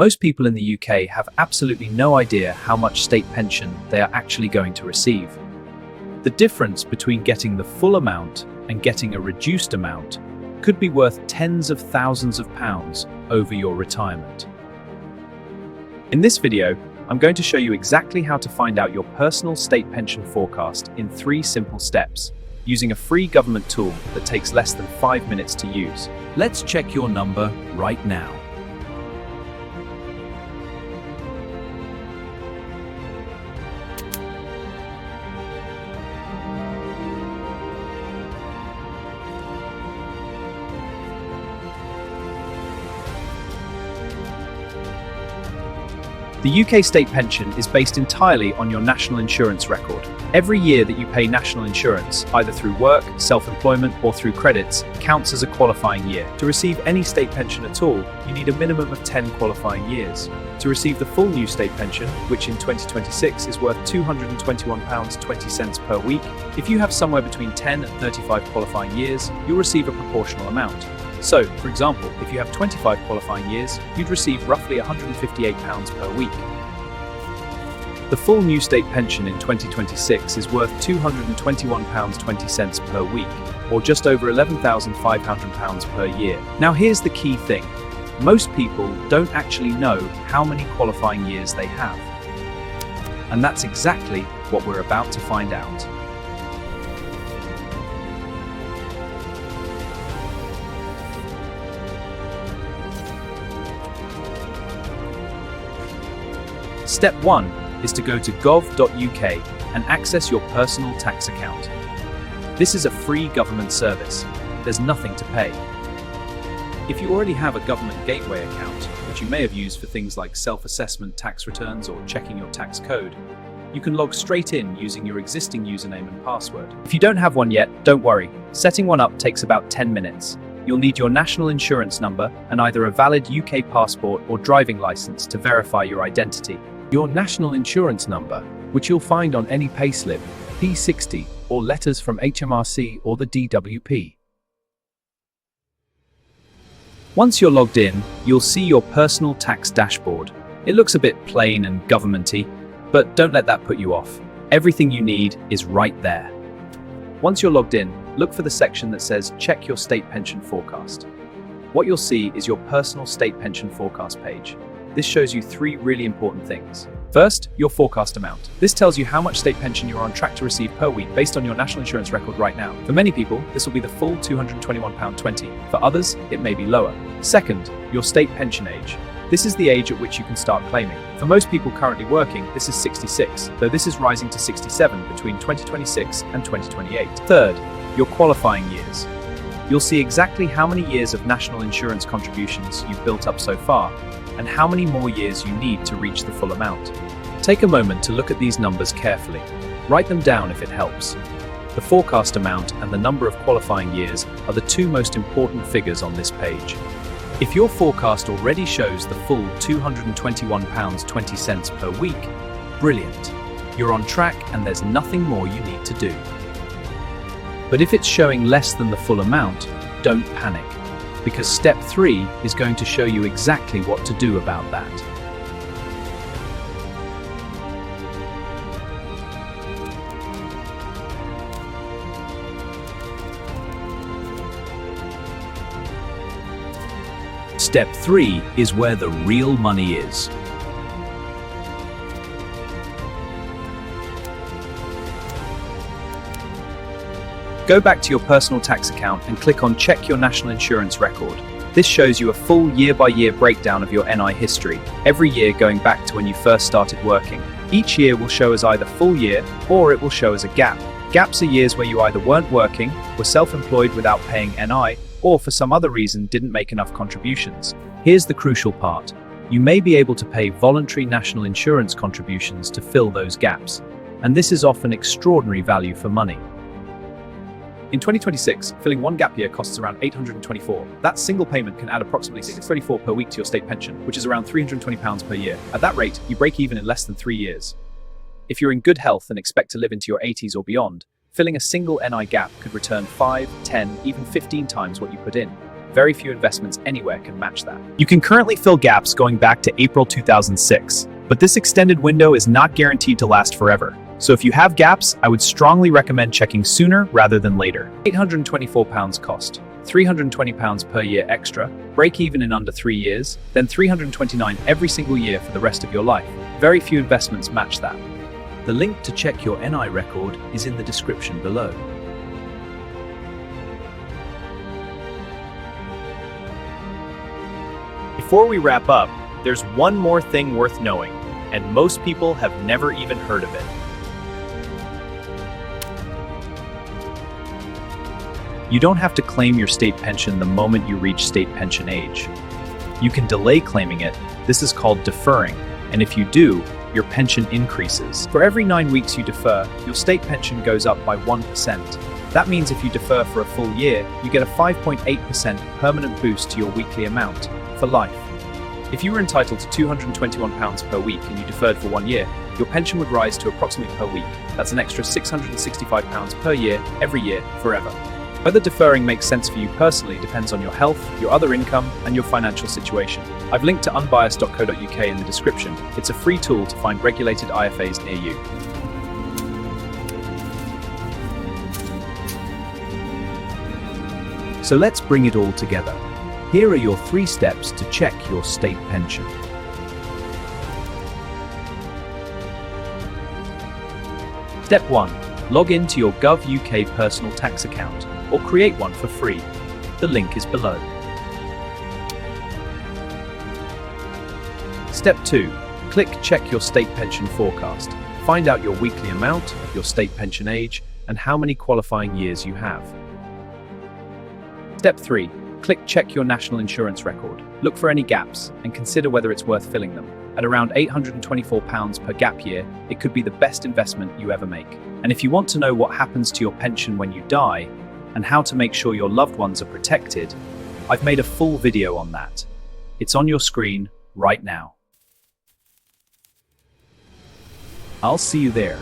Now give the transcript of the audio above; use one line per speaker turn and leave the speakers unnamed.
Most people in the UK have absolutely no idea how much state pension they are actually going to receive. The difference between getting the full amount and getting a reduced amount could be worth tens of thousands of pounds over your retirement. In this video, I'm going to show you exactly how to find out your personal state pension forecast in 3 simple steps, using a free government tool that takes less than 5 minutes to use. Let's check your number right now. The UK state pension is based entirely on your national insurance record. Every year that you pay national insurance, either through work, self-employment, or through credits, counts as a qualifying year. To receive any state pension at all, you need a minimum of 10 qualifying years. To receive the full new state pension, which in 2026 is worth £221.20 per week, if you have somewhere between 10 and 35 qualifying years, you'll receive a proportional amount. So, for example, if you have 25 qualifying years, you'd receive roughly £158 per week. The full new state pension in 2026 is worth £221.20 per week, or just over £11,500 per year. Now here's the key thing. Most people don't actually know how many qualifying years they have. And that's exactly what we're about to find out. Step 1 is to go to gov.uk and access your personal tax account. This is a free government service. There's nothing to pay. If you already have a government gateway account, which you may have used for things like self-assessment tax returns or checking your tax code, you can log straight in using your existing username and password. If you don't have one yet, don't worry. Setting one up takes about 10 minutes. You'll need your national insurance number and either a valid UK passport or driving license to verify your identity. Your national insurance number, which you'll find on any payslip, P60, or letters from HMRC or the DWP. Once you're logged in, you'll see your personal tax dashboard. It looks a bit plain and governmenty, but don't let that put you off. Everything you need is right there. Once you're logged in, look for the section that says Check Your State Pension Forecast. What you'll see is your personal state pension forecast page. This shows you 3 really important things. First, your forecast amount. This tells you how much state pension you're on track to receive per week based on your national insurance record right now. For many people, this will be the full £221.20. For others, it may be lower. Second, your state pension age. This is the age at which you can start claiming. For most people currently working, this is 66, though this is rising to 67 between 2026 and 2028. Third, your qualifying years. You'll see exactly how many years of national insurance contributions you've built up so far, and how many more years you need to reach the full amount. Take a moment to look at these numbers carefully. Write them down if it helps. The forecast amount and the number of qualifying years are the 2 most important figures on this page. If your forecast already shows the full £221.20 per week, brilliant. You're on track and there's nothing more you need to do. But if it's showing less than the full amount, don't panic, because step 3 is going to show you exactly what to do about that. Step 3 is where the real money is. Go back to your personal tax account and click on Check Your National Insurance Record. This shows you a full year-by-year breakdown of your NI history, every year going back to when you first started working. Each year will show as either full year, or it will show as a gap. Gaps are years where you either weren't working, were self-employed without paying NI, or for some other reason didn't make enough contributions. Here's the crucial part. You may be able to pay voluntary national insurance contributions to fill those gaps, and this is often extraordinary value for money. In 2026, filling one gap year costs around £824. That single payment can add approximately £634 per week to your state pension, which is around £320 per year. At that rate, you break even in less than 3 years. If you're in good health and expect to live into your 80s or beyond, filling a single NI gap could return 5, 10, even 15 times what you put in. Very few investments anywhere can match that. You can currently fill gaps going back to April 2006, but this extended window is not guaranteed to last forever. So if you have gaps, I would strongly recommend checking sooner rather than later. £824 cost, £320 per year extra, break even in under 3 years, then $329 every single year for the rest of your life. Very few investments match that. The link to check your NI record is in the description below. Before we wrap up, there's one more thing worth knowing, and most people have never even heard of it. You don't have to claim your state pension the moment you reach state pension age. You can delay claiming it. This is called deferring, and if you do, your pension increases. For every 9 weeks you defer, your state pension goes up by 1%. That means if you defer for a full year, you get a 5.8% permanent boost to your weekly amount for life. If you were entitled to £221 per week and you deferred for 1 year, your pension would rise to approximately per week. That's an extra £665 per year, every year, forever. Whether deferring makes sense for you personally depends on your health, your other income, and your financial situation. I've linked to unbiased.co.uk in the description. It's a free tool to find regulated IFAs near you. So let's bring it all together. Here are your 3 steps to check your state pension. Step 1. Log in to your Gov.uk personal tax account, or create one for free. The link is below. Step 2. Click Check Your State Pension Forecast. Find out your weekly amount, your state pension age, and how many qualifying years you have. Step 3. Click Check Your National Insurance Record. Look for any gaps and consider whether it's worth filling them. At around £824 per gap year, it could be the best investment you ever make. And if you want to know what happens to your pension when you die, and how to make sure your loved ones are protected, I've made a full video on that. It's on your screen right now. I'll see you there.